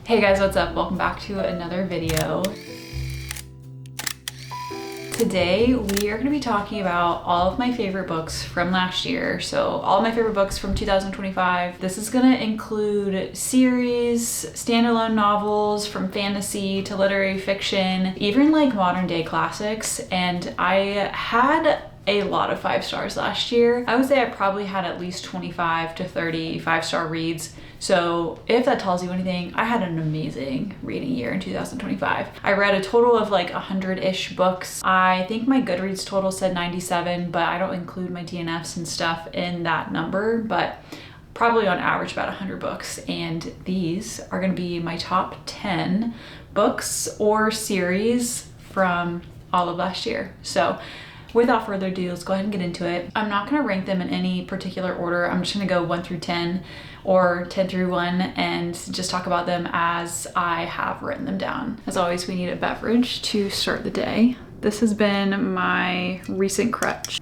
Hey guys, what's up? Welcome back to another video. Today we are going to be talking about all of my favorite books from last year. So all of my favorite books from 2025. This is going to include series, standalone novels, from fantasy to literary fiction, even like modern day classics. And I had a lot of 5 stars last year. I would say I probably had at least 25 to 30 5-star reads. So if that tells you anything, I had an amazing reading year in 2025. I read a total of like 100-ish books. I think my Goodreads total said 97, but I don't include my DNFs and stuff in that number, but probably on average about 100 books. And these are gonna be my top 10 books or series from all of last year. So without further ado, let's go ahead and get into it. I'm not gonna rank them in any particular order. I'm just gonna go 1 through 10 or 10 through 1 and just talk about them as I have written them down. As always, we need a beverage to start the day. This has been my recent crutch.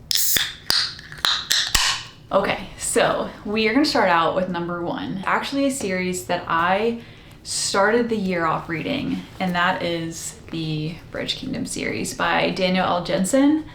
Okay, so we are gonna start out with number 1. Actually a series that I started the year off reading, and that is the Bridge Kingdom series by Daniel L. Jensen.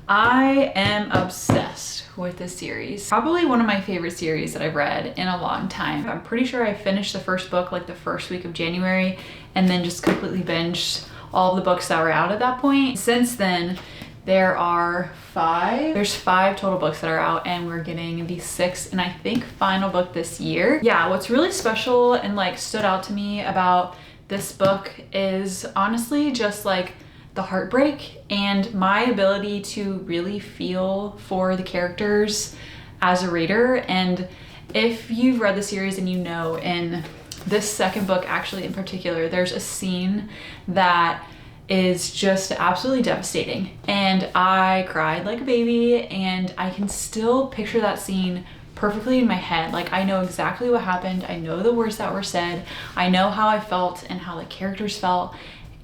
I am obsessed with this series. Probably one of my favorite series that I've read in a long time. I'm pretty sure I finished the first book like the first week of January and then just completely binged all of the books that were out at that point. Since then, there are 5. There's 5 total books that are out, and we're getting the 6th and I think final book this year. Yeah, what's really special and like stood out to me about this book is honestly just like the heartbreak and my ability to really feel for the characters as a reader. And if you've read the series and you know, in this second book actually in particular, there's a scene that is just absolutely devastating. And I cried like a baby, and I can still picture that scene perfectly in my head. Like I know exactly what happened. I know the words that were said. I know how I felt and how the characters felt.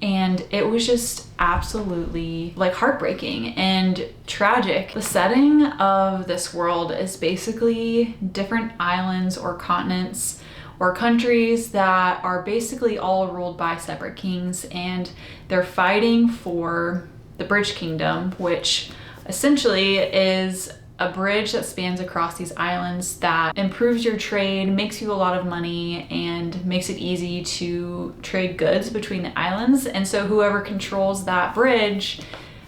And it was just absolutely like heartbreaking and tragic. The setting of this world is basically different islands or continents or countries that are basically all ruled by separate kings, and they're fighting for the Bridge Kingdom, which essentially is a bridge that spans across these islands that improves your trade, makes you a lot of money, and makes it easy to trade goods between the islands. And so whoever controls that bridge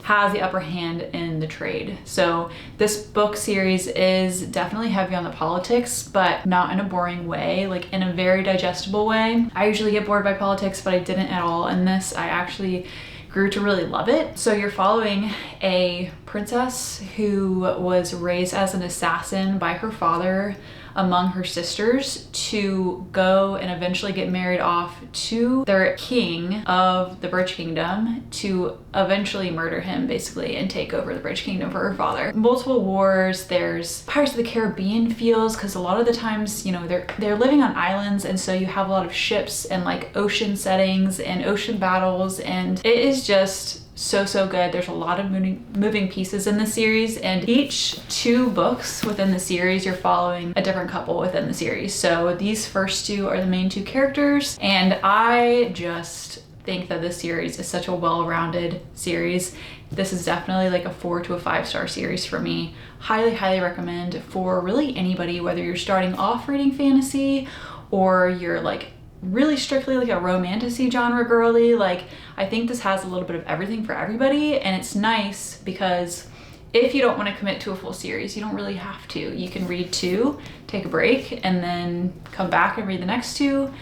has the upper hand in the trade. So this book series is definitely heavy on the politics, but not in a boring way, like in a very digestible way. I usually get bored by politics, but I didn't at all in this. I actually grew to really love it. So you're following a princess who was raised as an assassin by her father among her sisters to go and eventually get married off to their king of the Bridge Kingdom to eventually murder him basically and take over the Bridge Kingdom for her father. Multiple wars, there's Pirates of the Caribbean feels, because a lot of the times, you know, they're living on islands, and so you have a lot of ships and like ocean settings and ocean battles, and it is just so good. There's a lot of moving pieces in the series, and each 2 books within the series you're following a different couple within the series. So these first 2 are the main 2 characters, and I just think that this series is such a well-rounded series. This is definitely like a 4 to a 5-star series for me. Highly recommend for really anybody, whether you're starting off reading fantasy or you're like really strictly like a romantasy genre girly. Like I think this has a little bit of everything for everybody, and it's nice because if you don't want to commit to a full series, you don't really have to. You can read 2, take a break, and then come back and read the next 2.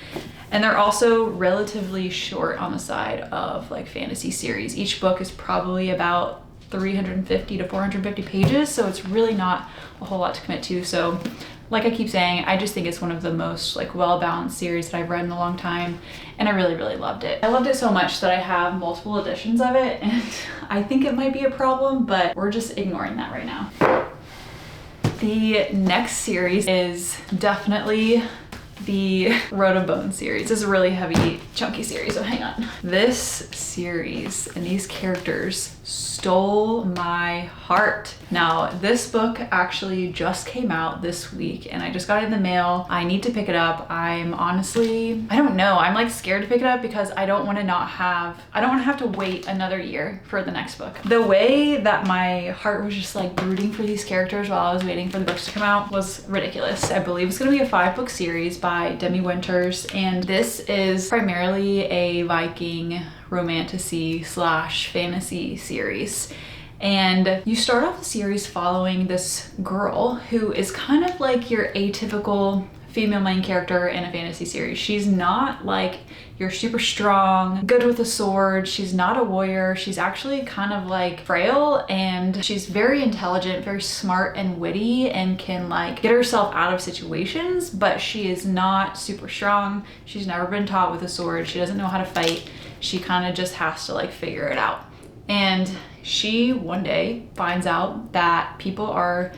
And they're also relatively short on the side of like fantasy series. Each book is probably about 350 to 450 pages, so it's really not a whole lot to commit to. So like I keep saying, I just think it's one of the most like well-balanced series that I've read in a long time, and I really loved it. I loved it so much that I have multiple editions of it, and I think it might be a problem, but we're just ignoring that right now. The next series is definitely the Road of Bone series. This is a really heavy, chunky series, so hang on. This series and these characters stole my heart. Now, this book actually just came out this week and I just got it in the mail. I need to pick it up. I'm honestly, I don't know. I'm like scared to pick it up because I don't want to have to wait another year for the next book. The way that my heart was just like rooting for these characters while I was waiting for the books to come out was ridiculous. I believe it's going to be a 5-book series by Demi Winters, and this is primarily a Viking romantasy / fantasy series. And you start off the series following this girl who is kind of like your atypical female main character in a fantasy series. She's not like you're super strong, good with a sword. She's not a warrior. She's actually kind of like frail, and she's very intelligent, very smart and witty, and can like get herself out of situations, but she is not super strong. She's never been taught with a sword. She doesn't know how to fight. She kind of just has to like figure it out. And she one day finds out that people are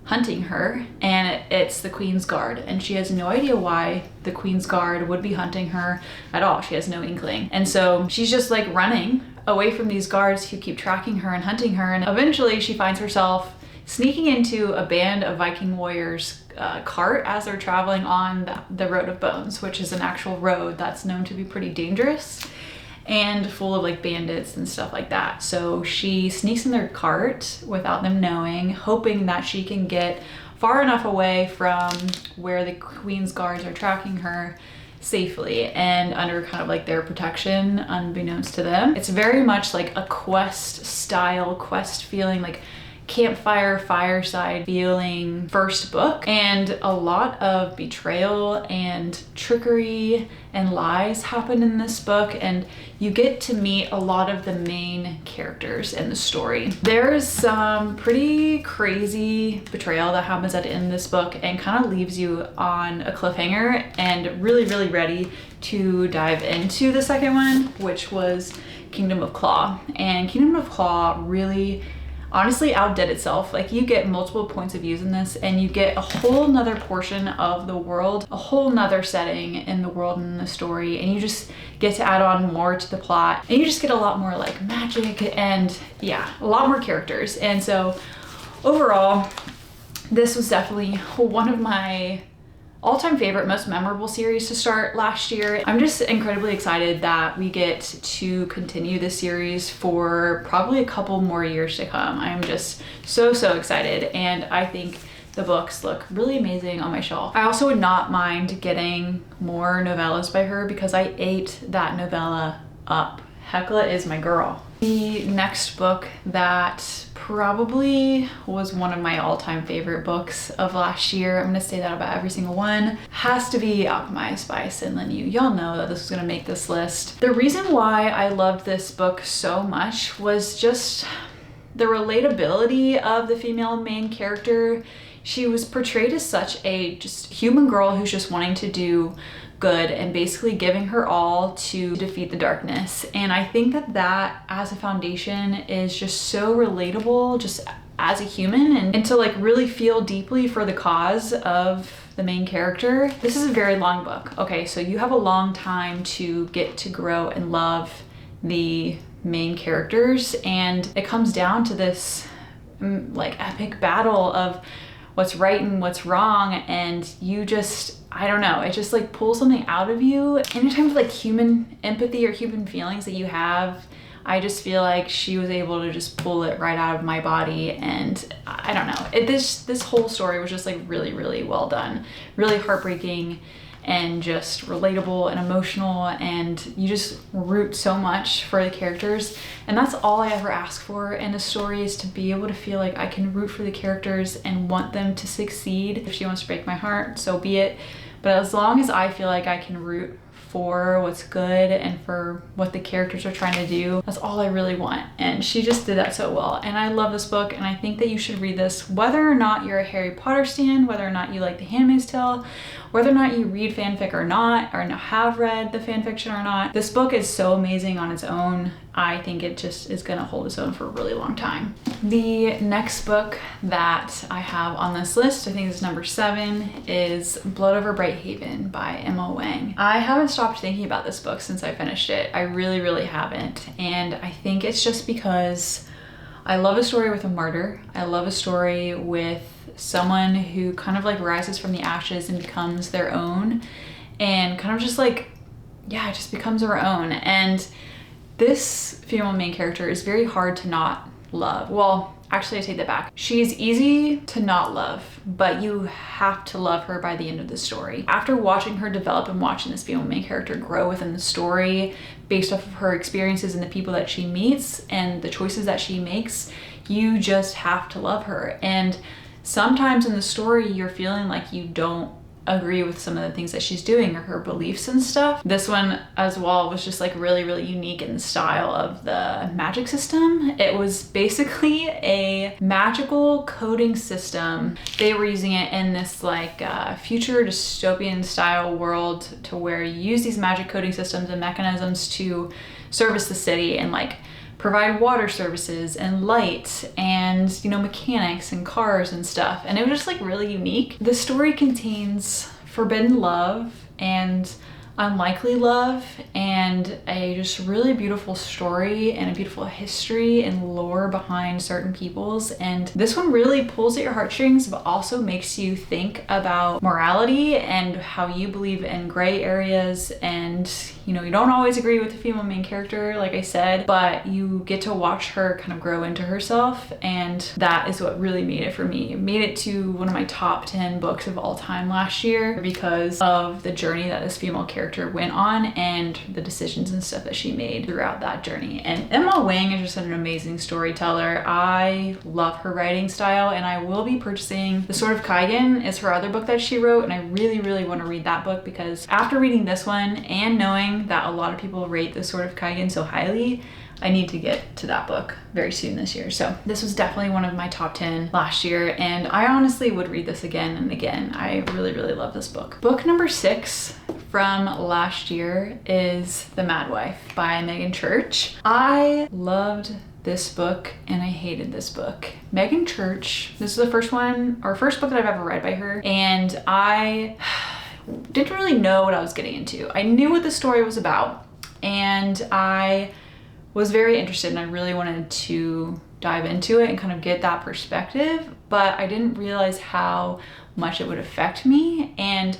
hunting her, and it's the Queen's Guard, and she has no idea why the Queen's Guard would be hunting her at all. She has no inkling. And so she's just like running away from these guards who keep tracking her and hunting her, and eventually she finds herself sneaking into a band of Viking warriors cart as they're traveling on the Road of Bones, which is an actual road that's known to be pretty dangerous and full of like bandits and stuff like that. So she sneaks in their cart without them knowing, hoping that she can get far enough away from where the Queen's guards are tracking her safely and under kind of like their protection, unbeknownst to them. It's very much like a quest style, quest feeling, like campfire, fireside feeling first book, and a lot of betrayal and trickery and lies happen in this book, and you get to meet a lot of the main characters in the story. There's some pretty crazy betrayal that happens at the end of this book and kind of leaves you on a cliffhanger and really, really ready to dive into the second one, which was Kingdom of Claw. And Kingdom of Claw really honestly outdid itself. Like, you get multiple points of views in this, and you get a whole nother portion of the world, a whole nother setting in the world and the story, and you just get to add on more to the plot, and you just get a lot more like magic and yeah, a lot more characters. And so overall, this was definitely one of my all-time favorite, most memorable series to start last year. I'm just incredibly excited that we get to continue this series for probably a couple more years to come. I'm just so excited, and I think the books look really amazing on my shelf. I also would not mind getting more novellas by her because I ate that novella up. Hecla is my girl. The next book that probably was one of my all-time favorite books of last year, I'm gonna say that about every single one, has to be Alchemised by SenLinYu. Y'all know that this was gonna make this list. The reason why I loved this book so much was just the relatability of the female main character. She was portrayed as such a just human girl who's just wanting to do good and basically giving her all to defeat the darkness. And I think that as a foundation is just so relatable just as a human, and to like really feel deeply for the cause of the main character. This is a very long book. Okay, so you have a long time to get to grow and love the main characters, and it comes down to this like epic battle of what's right and what's wrong, and you just, I don't know, it just like pulls something out of you. Anytime like human empathy or human feelings that you have, I just feel like she was able to just pull it right out of my body. And I don't know, this whole story was just like really well done, really heartbreaking and just relatable and emotional, and you just root so much for the characters. And that's all I ever ask for in a story, is to be able to feel like I can root for the characters and want them to succeed. If she wants to break my heart, so be it. But as long as I feel like I can root for what's good and for what the characters are trying to do. That's all I really want. And she just did that so well. And I love this book, and I think that you should read this whether or not you're a Harry Potter stan, whether or not you like The Handmaid's Tale, whether or not you read fanfic or not, or have read the fanfiction or not. This book is so amazing on its own. I think it just is gonna hold its own for a really long time. The next book that I have on this list, I think this is number 7, is Blood Over Bright Haven by Emma Wang. I haven't stopped thinking about this book since I finished it. I really haven't. And I think it's just because I love a story with a martyr. I love a story with someone who kind of like rises from the ashes and becomes their own, and kind of just like, yeah, just becomes her own. And this female main character is very hard to not love. Well, actually I take that back. She is easy to not love, but you have to love her by the end of the story. After watching her develop and watching this female main character grow within the story based off of her experiences and the people that she meets and the choices that she makes, you just have to love her. And sometimes in the story you're feeling like you don't agree with some of the things that she's doing or her beliefs and stuff. This one as well was just like really unique in the style of the magic system. It was basically a magical coding system. They were using it in this like future dystopian style world to where you use these magic coding systems and mechanisms to service the city and like provide water services and light and, you know, mechanics and cars and stuff. And it was just like really unique. The story contains forbidden love and unlikely love and a just really beautiful story and a beautiful history and lore behind certain peoples. And this one really pulls at your heartstrings, but also makes you think about morality and how you believe in gray areas. And you know, you don't always agree with the female main character, like I said, but you get to watch her kind of grow into herself. And that is what really made it for me. It made it to one of my top 10 books of all time last year because of the journey that this female character went on and the decisions and stuff that she made throughout that journey. And Emma Wang is just an amazing storyteller. I love her writing style, and I will be purchasing The Sword of Kaigen is her other book that she wrote, and I really want to read that book because after reading this one and knowing that a lot of people rate The Sword of Kaigen so highly, I need to get to that book very soon this year. So this was definitely one of my top 10 last year, and I honestly would read this again and again. I really love this book. Book number 6 from last year is The Mad Wife by Meagan Church. I loved this book and I hated this book. Meagan Church, this is the first book that I've ever read by her, and I didn't really know what I was getting into. I knew what the story was about, and I was very interested, and I really wanted to dive into it and kind of get that perspective, but I didn't realize how much it would affect me. And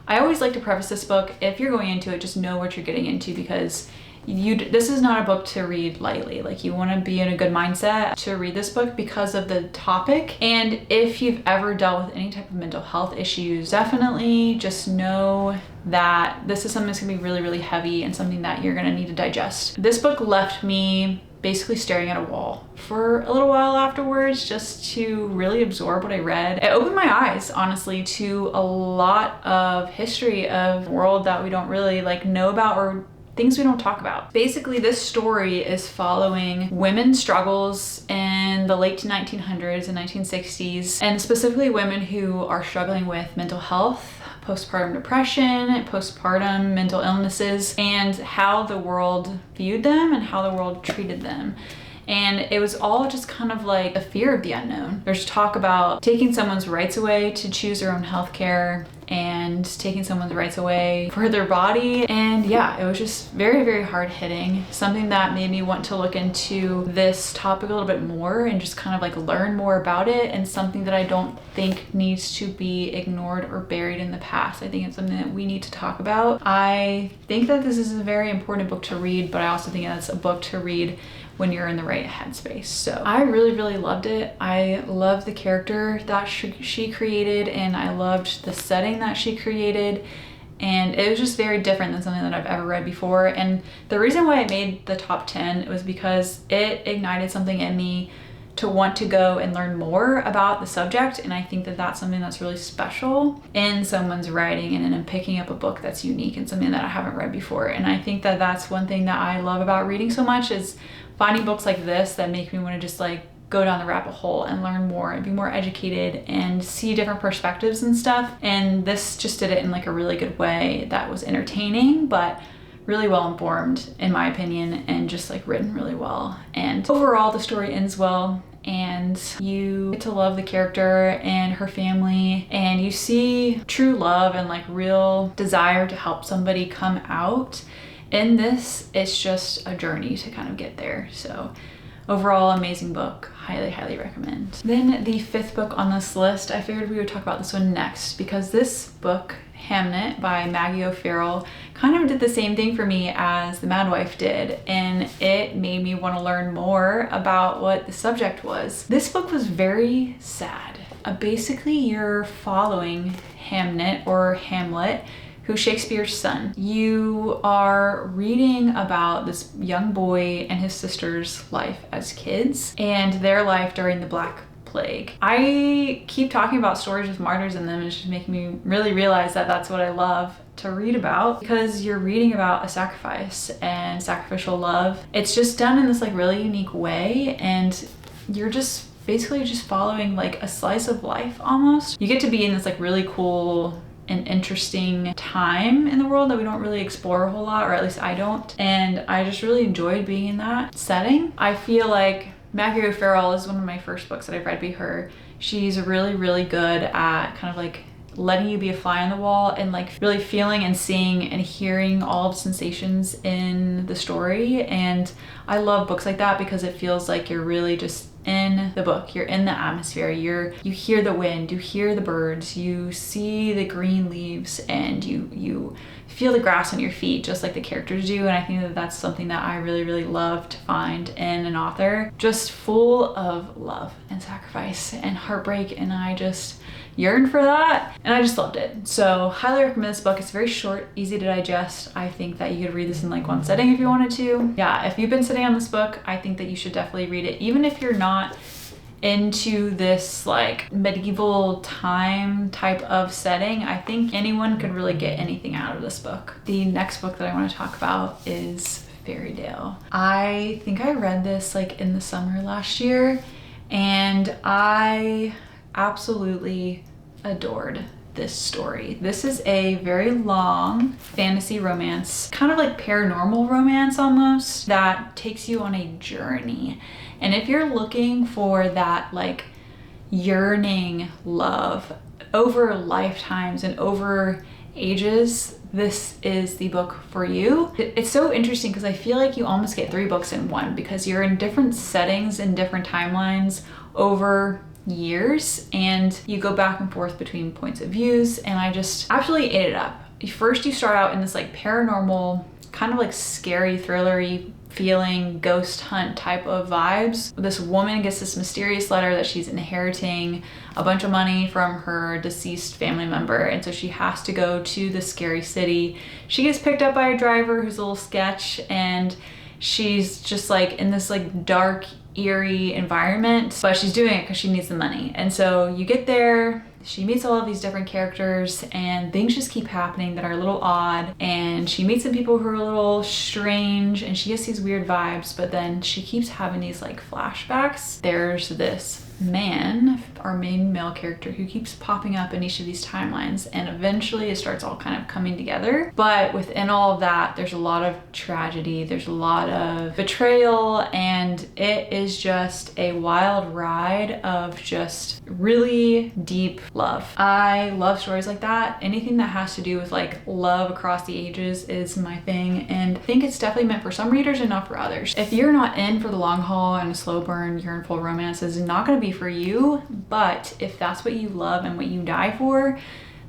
I always like to preface this book, if you're going into it, just know what you're getting into, because this is not a book to read lightly. Like, you want to be in a good mindset to read this book because of the topic. And if you've ever dealt with any type of mental health issues, definitely just know that this is something that's gonna be really heavy and something that you're gonna need to digest. This book left me basically staring at a wall for a little while afterwards, just to really absorb what I read. It opened my eyes, honestly, to a lot of history of the world that we don't really like know about, or things we don't talk about. Basically, this story is following women's struggles in the late 1900s and 1960s, and specifically women who are struggling with mental health, postpartum depression, postpartum mental illnesses, and how the world viewed them and how the world treated them. And it was all just kind of like a fear of the unknown. There's talk about taking someone's rights away to choose their own healthcare and taking someone's rights away for their body. And yeah, it was just very hard hitting. Something that made me want to look into this topic a little bit more and just kind of like learn more about it, and something that I don't think needs to be ignored or buried in the past. I think it's something that we need to talk about. I think that this is a very important book to read, but I also think that's a book to read when you're in the right headspace. So I really loved it. I loved the character that she created, and I loved the setting that she created, and it was just very different than something that I've ever read before. And the reason why it made the top 10 was because it ignited something in me to want to go and learn more about the subject. And I think that that's something that's really special in someone's writing and in picking up a book that's unique and something that I haven't read before. And I think that that's one thing that I love about reading so much, is finding books like this that make me want to just like go down the rabbit hole and learn more and be more educated and see different perspectives and stuff. And this just did it in like a really good way that was entertaining, but really well informed in my opinion, and just like written really well. And overall the story ends well, and you get to love the character and her family, and you see true love and like real desire to help somebody come out. In this, it's just a journey to kind of get there. So overall, amazing book. Highly, highly recommend. Then the 5th book on this list, I figured we would talk about this one next, because this book, Hamnet by Maggie O'Farrell, kind of did the same thing for me as The Madwife did, and it made me want to learn more about what the subject was. This book was very sad. Basically, you're following Hamnet, or Hamlet, who's Shakespeare's son. You are reading about this young boy and his sister's life as kids, and their life during the Black Plague. I keep talking about stories with martyrs in them, and it's just making me really realize that that's what I love to read about, because you're reading about a sacrifice and sacrificial love. It's just done in this like really unique way, and you're just basically just following like a slice of life almost. You get to be in this like really cool an interesting time in the world that we don't really explore a whole lot, or at least I don't. And I just really enjoyed being in that setting. I feel like Maggie O'Farrell is one of my first books that I've read by her. She's really, really good at kind of like letting you be a fly on the wall and like really feeling and seeing and hearing all of the sensations in the story. And I love books like that because it feels like you're really just in the book, you're in the atmosphere, you hear the wind, you hear the birds, you see the green leaves, and you feel the grass on your feet just like the characters do. And I think that that's something that I really, really love to find in an author, just full of love and sacrifice and heartbreak, and I just yearned for that, and I just loved it. So highly recommend this book. It's very short, easy to digest. I think that you could read this in like one sitting if you wanted to. Yeah, if you've been sitting on this book, I think that you should definitely read it, even if you're not into this like medieval time type of setting. I think anyone could really get anything out of this book. The next book that I want to talk about is Fairydale. I think I read this like in the summer last year, and I absolutely adored this story. This is a very long fantasy romance, kind of like paranormal romance almost, that takes you on a journey. And if you're looking for that like yearning love over lifetimes and over ages, this is the book for you. It's so interesting because I feel like you almost get 3 books in one, because you're in different settings and different timelines over years, and you go back and forth between points of views, and I just absolutely ate it up. First you start out in this like paranormal, kind of like scary, thrillery feeling, ghost hunt type of vibes. This woman gets this mysterious letter that she's inheriting a bunch of money from her deceased family member, and so she has to go to the scary city. She gets picked up by a driver who's a little sketch, and she's just like in this like dark, eerie environment, but she's doing it because she needs the money. And so you get there, she meets all of these different characters, and things just keep happening that are a little odd, and she meets some people who are a little strange, and she gets these weird vibes, but then she keeps having these like flashbacks. There's this man, our main male character, who keeps popping up in each of these timelines, and eventually it starts all kind of coming together. But within all of that, there's a lot of tragedy, there's a lot of betrayal, and it is just a wild ride of just really deep love. I love stories like that. Anything that has to do with like love across the ages is my thing, and I think it's definitely meant for some readers and not for others. If you're not in for the long haul and a slow burn, yearnful romance is not going to be for you, but if that's what you love and what you die for,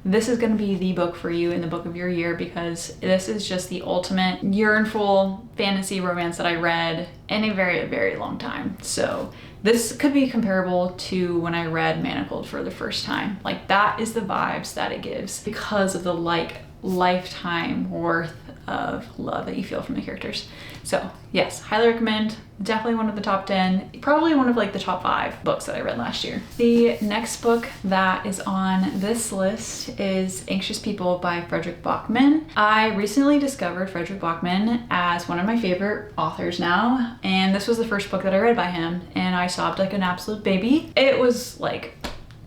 this is going to be the book for you in the book of your year, because this is just the ultimate yearnful fantasy romance that I read in a very, very long time. So this could be comparable to when I read Manacled for the first time. Like, that is the vibes that it gives because of the like lifetime worth of love that you feel from the characters. So yes, highly recommend. Definitely one of the top 10, probably one of like the top 5 books that I read last year. The next book that is on this list is Anxious People by Frederick Bachman. I recently discovered Frederick Bachman as one of my favorite authors now, and this was the first book that I read by him, and I sobbed like an absolute baby. It was like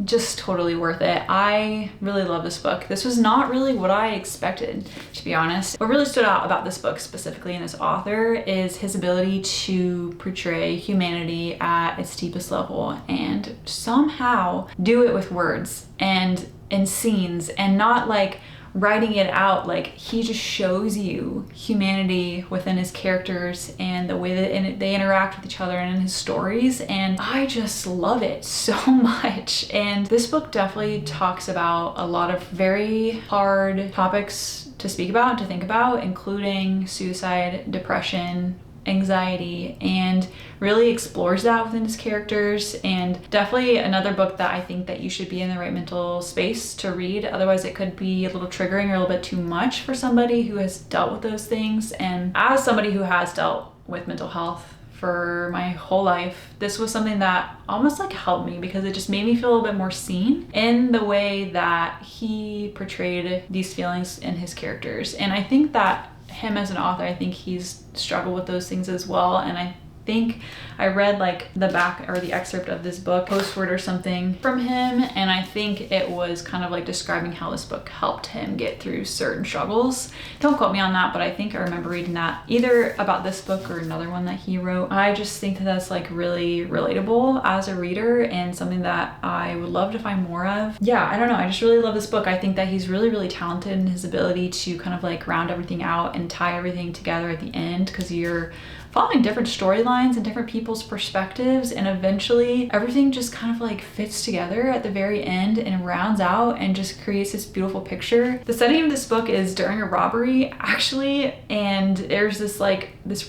just totally worth it. I really love this book. This was not really what I expected, to be honest. What really stood out about this book specifically and this author is his ability to portray humanity at its deepest level and somehow do it with words and in scenes, and not like writing it out. Like, he just shows you humanity within his characters and the way that they interact with each other and in his stories, and I just love it so much. And this book definitely talks about a lot of very hard topics to speak about and to think about, including suicide, depression, anxiety, and really explores that within his characters. And definitely another book that I think that you should be in the right mental space to read. Otherwise it could be a little triggering or a little bit too much for somebody who has dealt with those things. And as somebody who has dealt with mental health for my whole life, this was something that almost like helped me, because it just made me feel a little bit more seen in the way that he portrayed these feelings in his characters. And I think that him as an author, I think he's struggled with those things as well. And I think I read like the back or the excerpt of this book, postword or something from him, and I think it was kind of like describing how this book helped him get through certain struggles. Don't quote me on that, but I think I remember reading that either about this book or another one that he wrote. I just think that that's like really relatable as a reader and something that I would love to find more of. Yeah, I don't know, I just really love this book. I think that he's really talented in his ability to kind of like round everything out and tie everything together at the end, because you're following different storylines and different people's perspectives, and eventually everything just kind of like fits together at the very end and rounds out and just creates this beautiful picture. The setting of this book is during a robbery actually, and there's this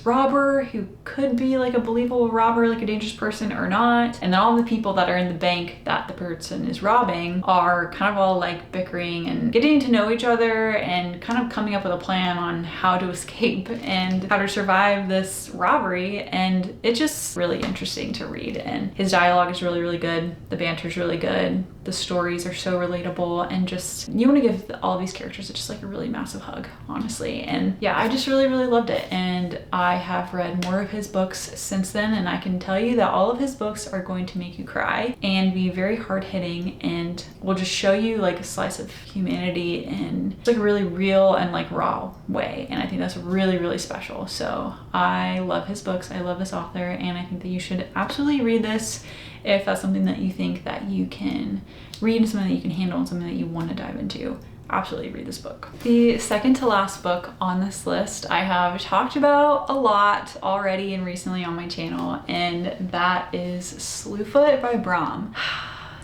robber who could be like a believable robber, like a dangerous person or not, and then all the people that are in the bank that the person is robbing are kind of all like bickering and getting to know each other and kind of coming up with a plan on how to escape and how to survive this robbery. And it's just really interesting to read, and his dialogue is really good, the banter is really good, the stories are so relatable, and just you want to give all of these characters just like a really massive hug, honestly. And yeah, I just really loved it, and I have read more of his books since then, and I can tell you that all of his books are going to make you cry and be very hard-hitting and will just show you like a slice of humanity in like a really real and like raw way, and I think that's really special. So I love his books, I love this author, and I think that you should absolutely read this if that's something that you think that you can read, something that you can handle, and something that you want to dive into. Absolutely read this book. The second to last book on this list I have talked about a lot already and recently on my channel, and that is Slewfoot by Brom.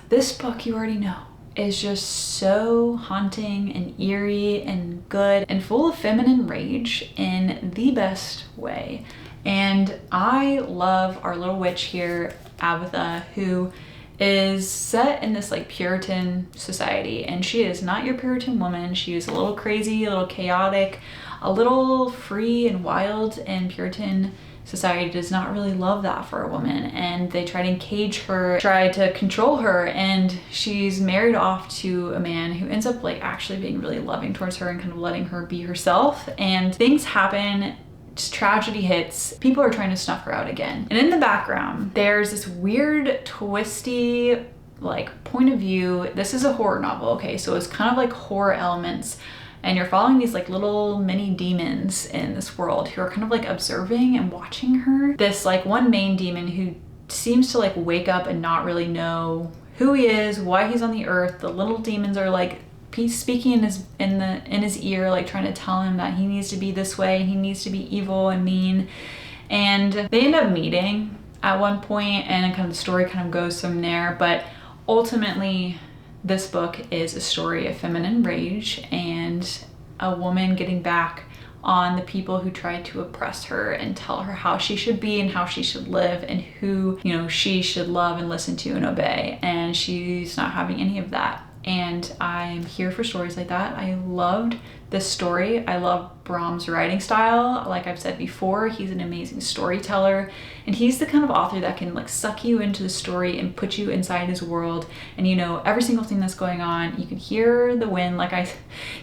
This book, you already know, is just so haunting and eerie and good and full of feminine rage in the best way. And I love our little witch here, Abatha, who is set in this like Puritan society, and she is not your Puritan woman. She is a little crazy, a little chaotic, a little free and wild, and Puritan society does not really love that for a woman, and they try to cage her, try to control her, and she's married off to a man who ends up like actually being really loving towards her and kind of letting her be herself. And things happen, just tragedy hits, people are trying to snuff her out again. And in the background, there's this weird, twisty, like point of view. This is a horror novel, okay? So it's kind of like horror elements, and you're following these like little mini demons in this world who are kind of like observing and watching her. This like one main demon who seems to like wake up and not really know who he is, why he's on the earth. The little demons are like speaking in his ear, like trying to tell him that he needs to be this way, he needs to be evil and mean. And they end up meeting at one point, and kind of the story kind of goes from there. But ultimately, this book is a story of feminine rage and a woman getting back on the people who tried to oppress her and tell her how she should be and how she should live and who, you know, she should love and listen to and obey. And she's not having any of that. and I'm here for stories like that. I loved this story. I love Brom's writing style. Like I've said before, he's an amazing storyteller, and he's the kind of author that can like suck you into the story and put you inside his world, and you know every single thing that's going on. You can hear the wind, like I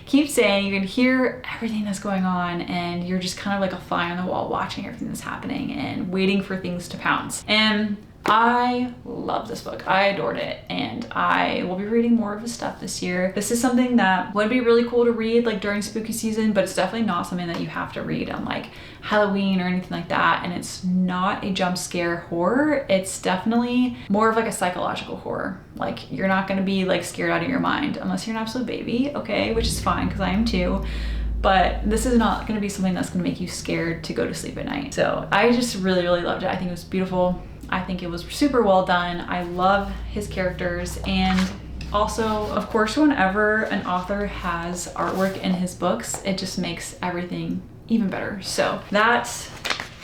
keep saying, you can hear everything that's going on, and you're just kind of like a fly on the wall watching everything that's happening and waiting for things to pounce. And I love this book. I adored it, and I will be reading more of his stuff this year. This is something that would be really cool to read like during spooky season, but it's definitely not something that you have to read on like Halloween or anything like that. And it's not a jump scare horror. It's definitely more of like a psychological horror. Like you're not gonna be like scared out of your mind unless you're an absolute baby, okay, which is fine because I am too. But this is not gonna be something that's gonna make you scared to go to sleep at night. So I just really, really loved it. I think it was beautiful. I think it was super well done. I love his characters, and also, of course, whenever an author has artwork in his books, it just makes everything even better. So that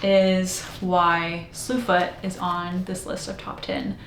is why Slewfoot is on this list of top 10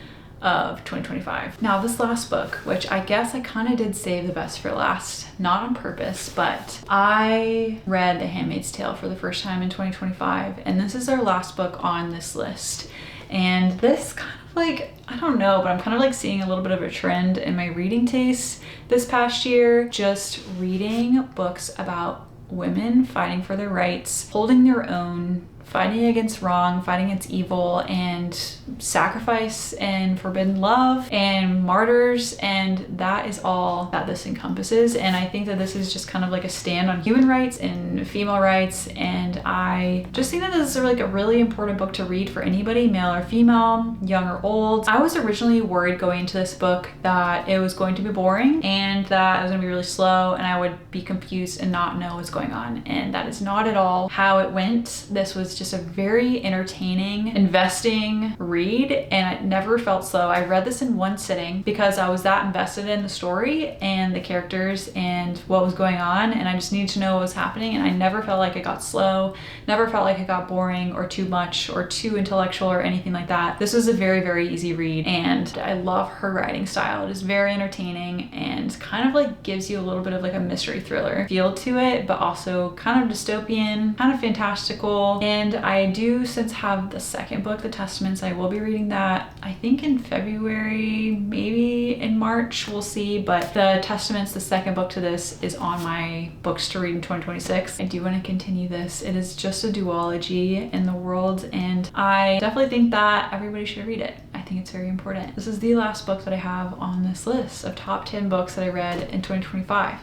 of 2025. Now this last book, which I guess I kind of did save the best for last, not on purpose, but I read The Handmaid's Tale for the first time in 2025, and this is our last book on this list. And this kind of like, I don't know, but I'm kind of like seeing a little bit of a trend in my reading tastes this past year, just reading books about women fighting for their rights, holding their own, fighting against wrong, fighting against evil, and sacrifice and forbidden love and martyrs, and that is all that this encompasses. And I think that this is just kind of like a stand on human rights and female rights, and I just think that this is like a really important book to read for anybody, male or female, young or old. I was originally worried going into this book that it was going to be boring and that it was gonna be really slow and I would be confused and not know what's going on, and that is not at all how it went. This was just a very entertaining, investing read, and it never felt slow. I read this in one sitting because I was that invested in the story and the characters and what was going on, and I just needed to know what was happening, and I never felt like it got slow, never felt like it got boring or too much or too intellectual or anything like that. This was a very, very easy read, and I love her writing style. It is very entertaining and kind of like gives you a little bit of like a mystery thriller feel to it, but also kind of dystopian, kind of fantastical. And I do since have the second book, The Testaments. I will be reading that I think in February, maybe in March, we'll see. But The Testaments, the second book to this, is on my books to read in 2026. I do want to continue this. It is just a duology in the world, and I definitely think that everybody should read it. I think it's very important. This is the last book that I have on this list of top 10 books that I read in 2025.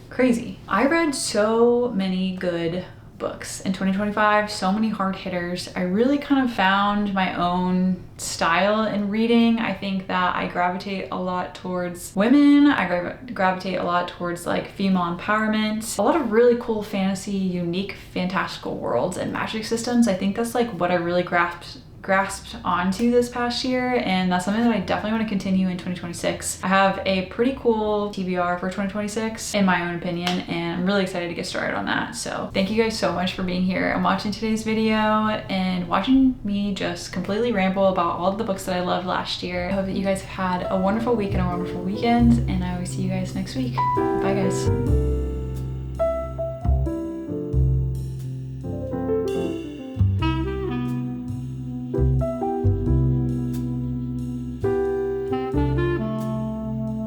Crazy. I read so many good books in 2025, so many hard hitters. I really kind of found my own style in reading. I think that I gravitate a lot towards women. I gravitate a lot towards like female empowerment, a lot of really cool fantasy, unique, fantastical worlds and magic systems. I think that's like what I really grasped onto this past year, and that's something that I definitely want to continue in 2026. I have a pretty cool TBR for 2026 in my own opinion, and I'm really excited to get started on that. So thank you guys so much for being here and watching today's video and watching me just completely ramble about all of the books that I loved last year. I hope that you guys have had a wonderful week and a wonderful weekend, and I will see you guys next week. Bye guys.